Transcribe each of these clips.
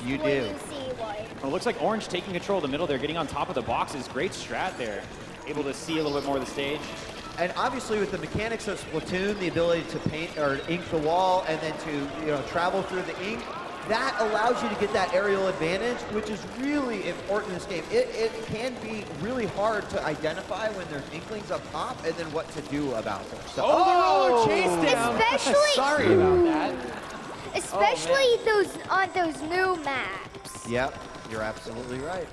You when do. you see one. Well, it looks like Orange taking control of the middle there, getting on top of the boxes. Great strat there. Able to see a little bit more of the stage. And obviously with the mechanics of Splatoon, the ability to paint or ink the wall and then to travel through the ink, that allows you to get that aerial advantage, which is really important in this game. It can be really hard to identify when there's inklings up top and then what to do about them. So, the roller chase down. Especially, Sorry about that. especially those on those new maps. Yep, you're absolutely right.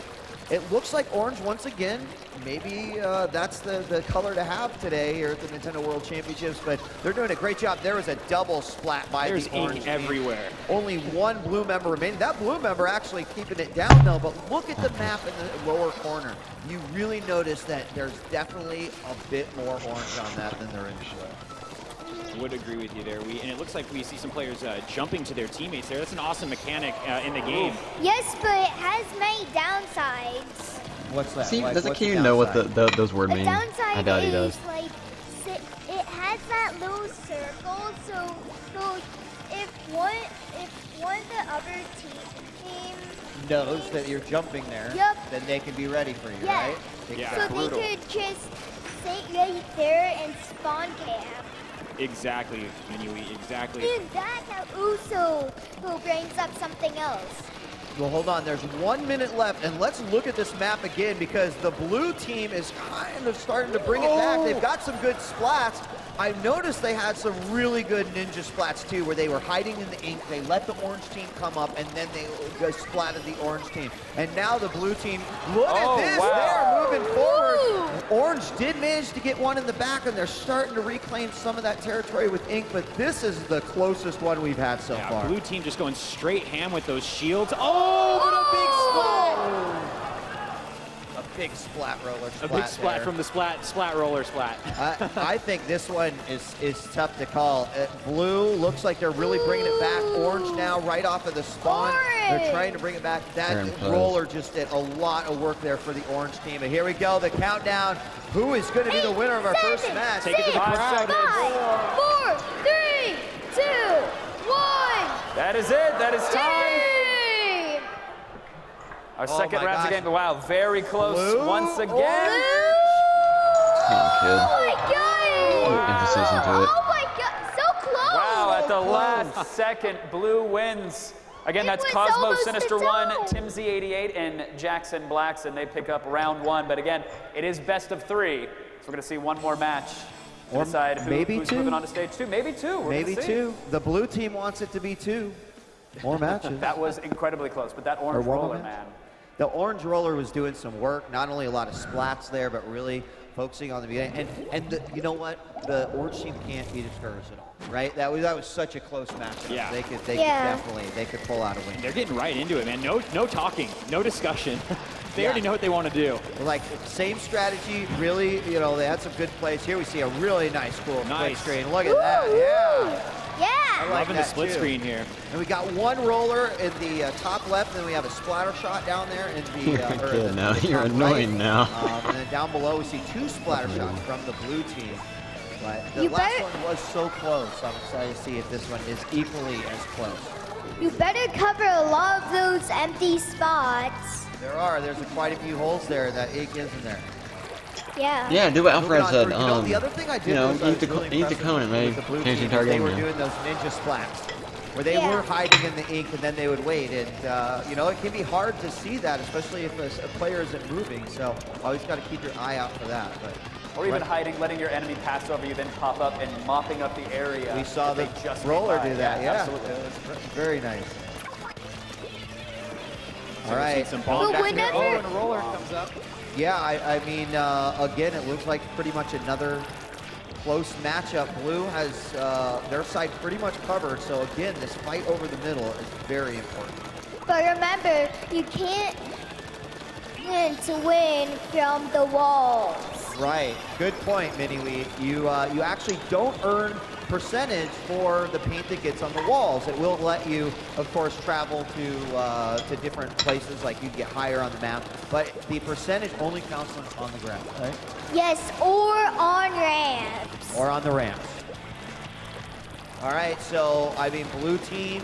It looks like Orange once again, maybe that's the color to have today here at the Nintendo World Championships, but they're doing a great job. There was a double splat by There's the Orange ink team. everywhere. Only one blue member remaining. That blue member actually keeping it down though, but look at the map in the lower corner. You really notice that there's definitely a bit more orange on that than there is blue. Would agree with you there. And it looks like we see some players jumping to their teammates there. That's an awesome mechanic in the game. Yes, but it has many downsides. What's that? See, Like, doesn't what's the Q know what downside? those words The mean? I downside doubt he is does. like it has that little circle, so if one of the other team knows that you're jumping there, Yep. then they can be ready for you, Yeah. right? Yeah. so brutal. they could just sit right there and spawn camp. Exactly, Minui, exactly. And that also brings up something else. Well, hold on. There's 1 minute left, and let's look at this map again because the blue team is kind of starting to bring it back. They've got some good splats. I noticed they had some really good ninja splats too, where they were hiding in the ink. They let the orange team come up, and then they splatted the orange team. And now the blue team, look at this, they're moving forward. Orange did manage to get one in the back, and they're starting to reclaim some of that territory with ink, but this is the closest one we've had so far. Blue team just going straight ham with those shields. Oh, but a big splat! A big splat roller splat. A big splat there. from the splat roller splat. I think this one is tough to call. Blue looks like they're really bringing it back. Orange now right off of the spawn. They're trying to bring it back. That roller just did a lot of work there for the orange team. And here we go, the countdown. Who is going to be the winner of our first match? Take it to the crowd. 5, 4, 3, 2, 1. That is it. That is time. Game. Our Oh second my round of gosh. the game. Wow, very close Blue, once again. Oh my god! Emphasis into it. Oh my god, so close! Wow, at the close. last second, Blue wins. Again, It that's was Cosmo almost Sinister the 1, dome. Tim Z88, and Jackson Blackson. They pick up round 1. But again, it is best of 3. So we're going to see one more match to Or decide maybe who's two. moving on to stage 2. Maybe 2. We're Maybe gonna see. 2. The blue team wants it to be 2. More matches. That was incredibly close, but that orange one more roller, match? man. The orange roller was doing some work, not only a lot of splats there, but really focusing on the beginning. And you know what? The orange team can't be discouraged at all, right? That was such a close match. Yeah. They could definitely pull out a win. They're getting right into it, man. No talking, no discussion. They already know what they want to do. Like, same strategy, really, they had some good plays. Here we see a really nice, cool split screen. Look at that, yeah. Yeah! I like Loving the that split too. screen here. And we got one roller in the top left, and then we have a splatter shot down there in the, You're a or kid the- now. the You're top annoying right. now. And then down below, we see 2 splatter shots from the blue team. But the You last better- one was so close. I'm excited to see if this one is equally as close. You better cover a lot of those empty spots. There's quite a few holes there that ink is in there. Yeah. Yeah, do what Alfred Moving on said. through, the other thing I did was I use was the really use the impressed cone and with maybe the blue change the team entire is they game. were now. doing those ninja splats where they Yeah. were hiding in the ink and then they would wait. And, it can be hard to see that, especially if a player isn't moving. So always got to keep your eye out for that. But Or even hiding, letting your enemy pass over you, then pop up and mopping up the area. we saw the that they just roller made by. do that. Yeah, Absolutely. It was very nice. So All we're seeing right. some bomb But back there. whenever- Oh, and a roller comes up. Yeah, I mean, again, it looks like pretty much another close matchup. Blue has their side pretty much covered. So again, this fight over the middle is very important. But remember, you can't win to win from the walls. Right. Good point, Miniwee. You actually don't earn percentage for the paint that gets on the walls. It will let you, of course, travel to different places, like you get higher on the map. But the percentage only counts on the ground, right? Yes, or on ramps. Or on the ramps. All right. So I mean, blue team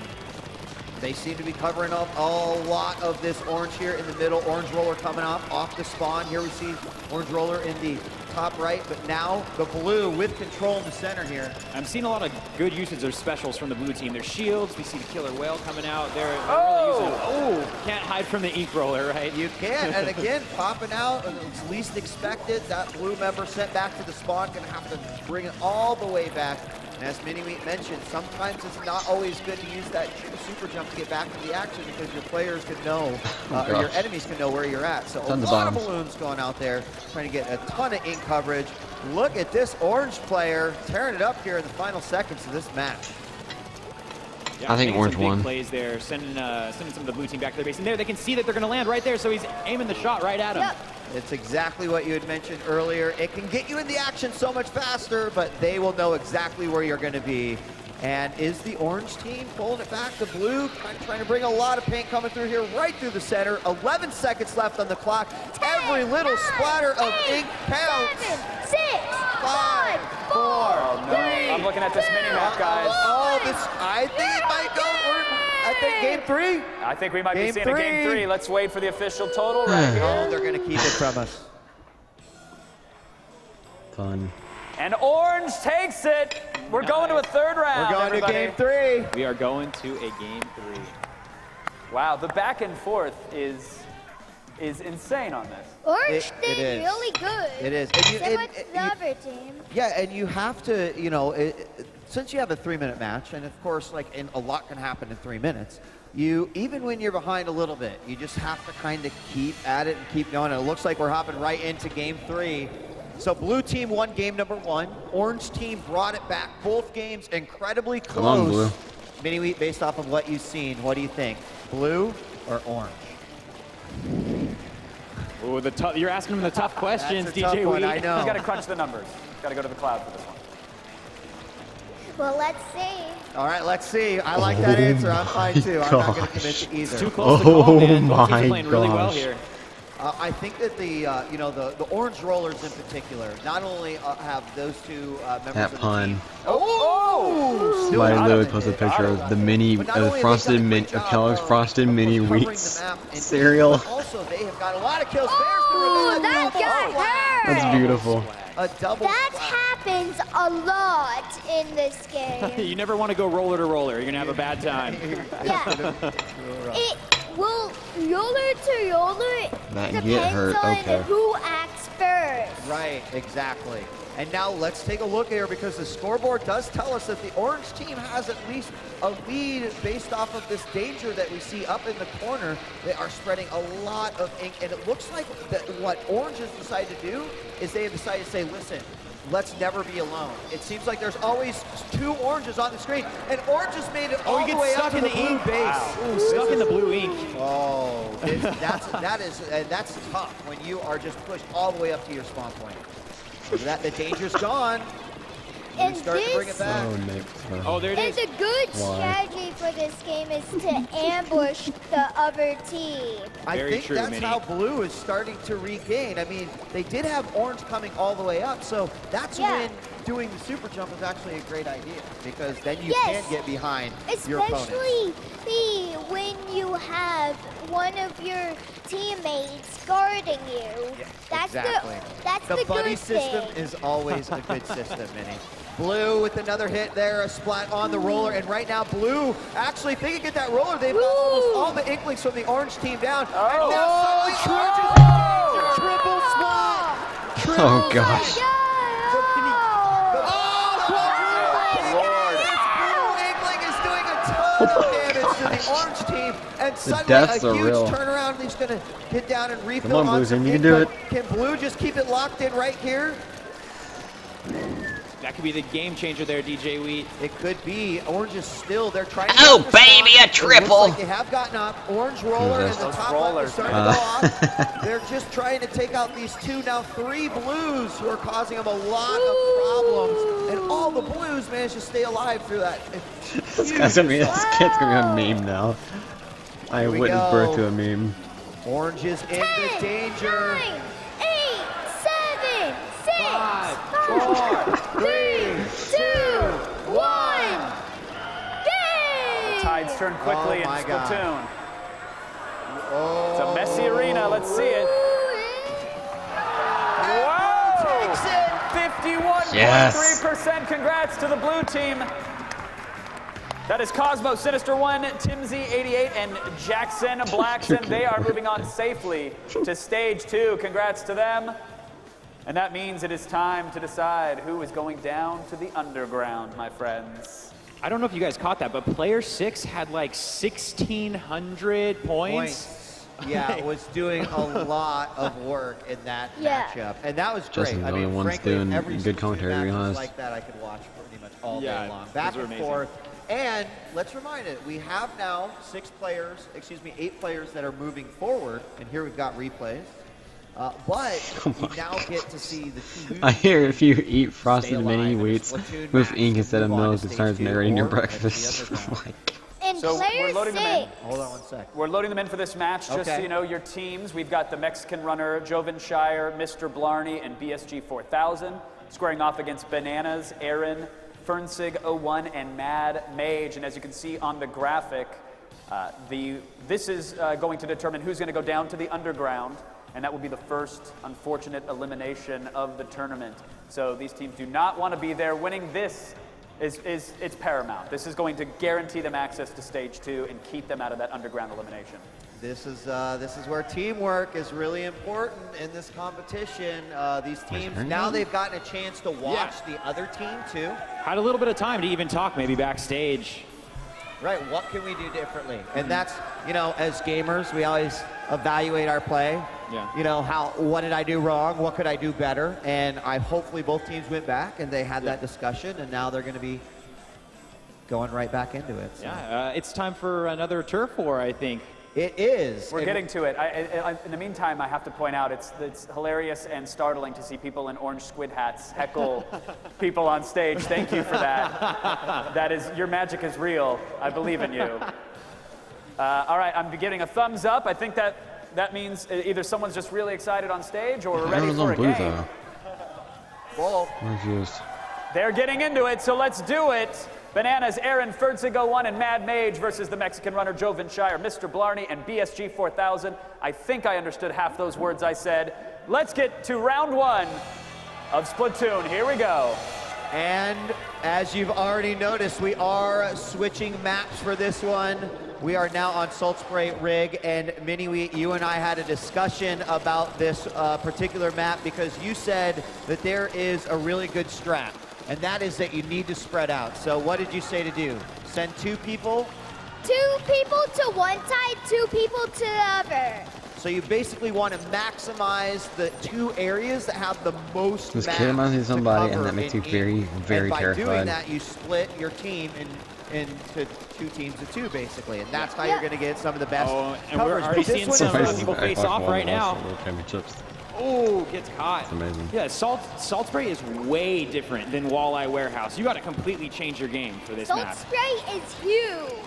They seem to be covering up a lot of this orange here in the middle. Orange roller coming off the spawn. Here we see orange roller in the top right, but now the blue with control in the center here. I'm seeing a lot of good usage of specials from the blue team. Their shields, we see the killer whale coming out. They're really using it. Oh, can't hide from the ink roller, right? You can't, and again, popping out, it's least expected. That blue member sent back to the spawn, gonna have to bring it all the way back. And as Mini-Wheat mentioned, sometimes it's not always good to use that super jump to get back to the action because your players can know, or your enemies can know where you're at. So a lot of balloons going out there, trying to get a ton of ink coverage. Look at this orange player tearing it up here in the final seconds of this match. Yeah, I think orange some big won. Plays there, sending some of the blue team back to their base. And there, they can see that they're going to land right there, so he's aiming the shot right at him. Yep. It's exactly what you had mentioned earlier. It can get you in the action so much faster, but they will know exactly where you're going to be. And is the orange team pulling it back? The blue trying to bring a lot of paint coming through here, right through the center. 11 seconds left on the clock. 10, Every little 9, splatter of 8, ink counts. 7, 6, 5, 4, Oh, no. 3, I'm looking at this mini-map, guys. Oh, I think it might go. I think game 3. I think we might be Game seeing a game 3. Let's wait for the official total right here. Oh, they're going to keep it from us. Fun. And orange takes it. We're going to a third round. We're going everybody. to game 3. We are going to a game 3. Wow, the back and forth is insane on this. Orange It did is. really good. It is. And you- So and- much and the you- other team. Yeah, and you have to, you know, since you have a 3-minute match, and of course, a lot can happen in 3 minutes, even when you're behind a little bit, you just have to kind of keep at it and keep going. And it looks like we're hopping right into game 3. So blue team won game number 1. Orange team brought it back. Both games incredibly close. Come on, blue. Mini-Wheat, based off of what you've seen, what do you think? Blue or orange? Oh, you're asking him the tough questions, That's a tough DJ one, Wheat. I know. He's got to crunch the numbers. Got to go to the cloud for this one. Well, let's see. All right, let's see. I like that answer. I'm fine too. I'm not going to commit to either. Too close to call, man. Both teams my are playing really well gosh. here. I think that the orange rollers in particular not only have those two members That of the pun. team. Oh! Still Somebody got literally him. posted a picture of the mini, But not only have they frosted done a mini, great job Kellogg's of frosted mini covering the wheats map and cereal. but also, they have got a lot of kills. Oh, There's the that revenge. got hurt. That's beautiful. A double That splat. happens a lot in this game. You never want to go roller to roller. You're going to have a bad time. Yeah. It will roller to roller. That get Depends hurt, on okay. who acts first. Right, exactly. And now let's take a look here because the scoreboard does tell us that the orange team has at least a lead based off of this danger that we see up in the corner. They are spreading a lot of ink, and it looks like that what orange has decided to do is they have decided to say, listen, let's never be alone. It seems like there's always 2 oranges on the screen, and orange has made it all he the gets way up stuck to in the the blue ink. base. Wow. Ooh, stuck in the blue ink. Oh, that's tough when you are just pushed all the way up to your spawn point. So the danger's gone. And We start to bring it this back. Oh, Nick. Oh, there it and is. a good Why? strategy for this game is to ambush the other team. I Very think true, that's Minnie. how blue is starting to regain. I mean, they did have orange coming all the way up, so that's Yeah. when doing the super jump is actually a great idea because then you Yes. can get behind your opponent. Especially when you have one of your teammates guarding you. That's Exactly. the buddy good system thing. is always a good system, Minnie. Blue with another hit there, a splat on the roller, and right now Blue actually, if they can get that roller, they've got almost all the Inklings from the orange team down. Oh. And now suddenly Orange is triple splat! Triple Oh, gosh. splat. Oh, Blue damage to the orange team, and suddenly deaths a are huge real. turnaround. He's going to get down and refill Come on, on Blue some team, you ink, can do but it. Can Blue just keep it locked in right here? That could be the game changer there, DJ Wheat. It could be. Orange is still, they're trying to Oh, get the baby, spot. a triple. It looks like they have gotten up. Orange roller in the Those top left rollers, is starting man. to go off. They're just trying to take out these 2, now 3 blues who are causing them a lot of problems. And all the blues managed to stay alive through that. This kid's gonna be a meme now. I Here we witnessed go. birth to a meme. Orange is in the 10, danger. 9, 8, 7, 6, 5, 4, 3, 2, 1. Game! Tides turn quickly in my God. Splatoon. Oh. It's a messy arena. Let's see it. Whoa! Takes it. 51.3%. Congrats to the blue team. That is Cosmo, Sinister1, Timzy88, and Jackson Blackson. They are moving on safely to stage 2. Congrats to them. And that means it is time to decide who is going down to the underground, my friends. I don't know if you guys caught that, but player 6 had like 1,600 points. Yeah, was doing a lot of work in that matchup, and that was great. Justin, the only one's frankly, doing every good commentary, match to be honest. like that I could watch pretty much all day Yeah, long, back those were and amazing. forth. And let's remind it, we have now 8 players that are moving forward, and here we've got replays. But you now get to see the two. I hear if you eat Stay frosted alive mini in a wheats Splatoon with match ink and instead of move on to milk, it stage starts 2 narrating your or at the breakfast. underground. And So we're player loading them in. 6. Hold on one sec. We're loading them in for this match, just so Okay. you know your teams. We've got the Mexican runner, Joven Shire, Mr. Blarney, and BSG 4000, squaring off against Bananas, Aaron, Fernsig01, and Mad Mage. And as you can see on the graphic, this is going to determine who's going to go down to the underground, and that will be the first unfortunate elimination of the tournament. So these teams do not want to be there. Winning this it's paramount. This is going to guarantee them access to stage 2 and keep them out of that underground elimination. This is where teamwork is really important in this competition. These teams, now they've gotten a chance to watch the other team too. Had a little bit of time to even talk maybe backstage. Right, what can we do differently? And that's, you know, as gamers, we always evaluate our play. Yeah. You know, what did I do wrong? What could I do better? And hopefully both teams went back and they had that discussion, and now they're going to be going right back into it. So. Yeah, it's time for another turf war, I think. It is. We're getting to it. In the meantime, I have to point out it's hilarious and startling to see people in orange squid hats heckle people on stage. Thank you for that. That is, your magic is real. I believe in you. All right, I'm getting a thumbs up. I think that means either someone's just really excited on stage or we're ready for a game. Well, they're getting into it, so let's do it. Bananas, Aaron, Fernsig01, and Mad Mage versus the Mexican runner Joven Shire, Mr. Blarney, and BSG 4000. I think I understood half those words I said. Let's get to round 1 of Splatoon. Here we go. And as you've already noticed, we are switching maps for this one. We are now on Salt Spray Rig, and Mini-Wheat, you and I had a discussion about this particular map because you said that there is a really good strat, and that is that you need to spread out. So what did you say to do? Send 2 people? 2 people to one side, 2 people to the other. So you basically want to maximize the 2 areas that have the most This maps kid reminds me of to somebody, cover and that makes in you very, each. very and by terrified. doing that, you split your team into 2 teams of 2, basically, and that's how you're going to get some of the best and we're coverage. already But this seeing one some is people face off right now. Championships. Oh, gets caught. It's amazing. Yeah, Salt Spray is way different than Walleye Warehouse. You got to completely change your game for this Salt map. Spray is huge.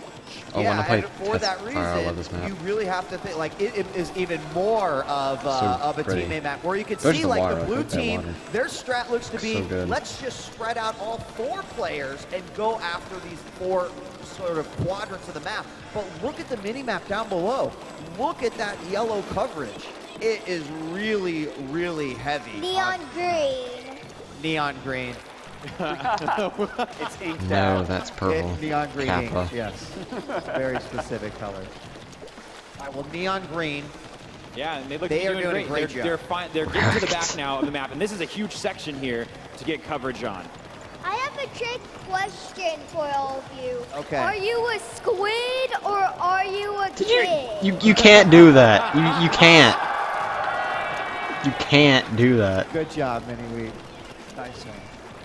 I yeah, want to play and for that reason, I love this map. you really have to think, like, it is even more of a pretty. teammate map, where you can Especially see, the like, water, the I blue think that team, water. their strat looks to be, So good. let's just spread out all 4 players and go after these 4 sort of quadrants of the map. But look at the mini-map down below. Look at that yellow coverage. It is really, really heavy. Neon green. Neon green. It's inked No, out. that's purple. Neon green ink, Kappa. yes. Very specific color. All right, well, neon green. Yeah, and they look They to are be doing a doing great great. job. They're fine. They're getting to the back now of the map, and this is a huge section here to get coverage on. I have a trick question for all of you. Okay. Are you a squid or are you a kid? You can't do that. You can't. You can't do that. Good job, Mini-Wheat. Nice one.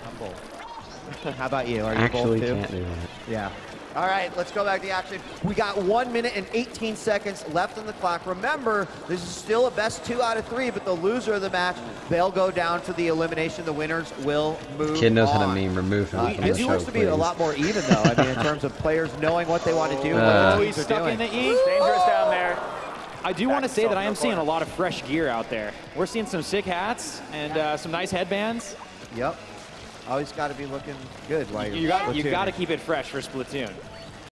I'm both. How about you? Are you Actually both too? can't do that. Yeah. All right, let's go back to the action. We got 1 minute and 18 seconds left on the clock. Remember, this is still a best 2 out of 3, but the loser of the match, they'll go down to the elimination. The winners will move Kid knows on. how to meme. Remove him from the This show, looks to be a please. lot more even, though. I mean, in terms of players knowing what they want to do and what Oh, the he's teams are stuck doing. in the ink. Dangerous down there. I do want to say that I am himself in seeing the a lot of fresh gear out there. We're seeing some sick hats and some nice headbands. Yep. Always got to be looking good while You you're got to platooning. keep it fresh for Splatoon.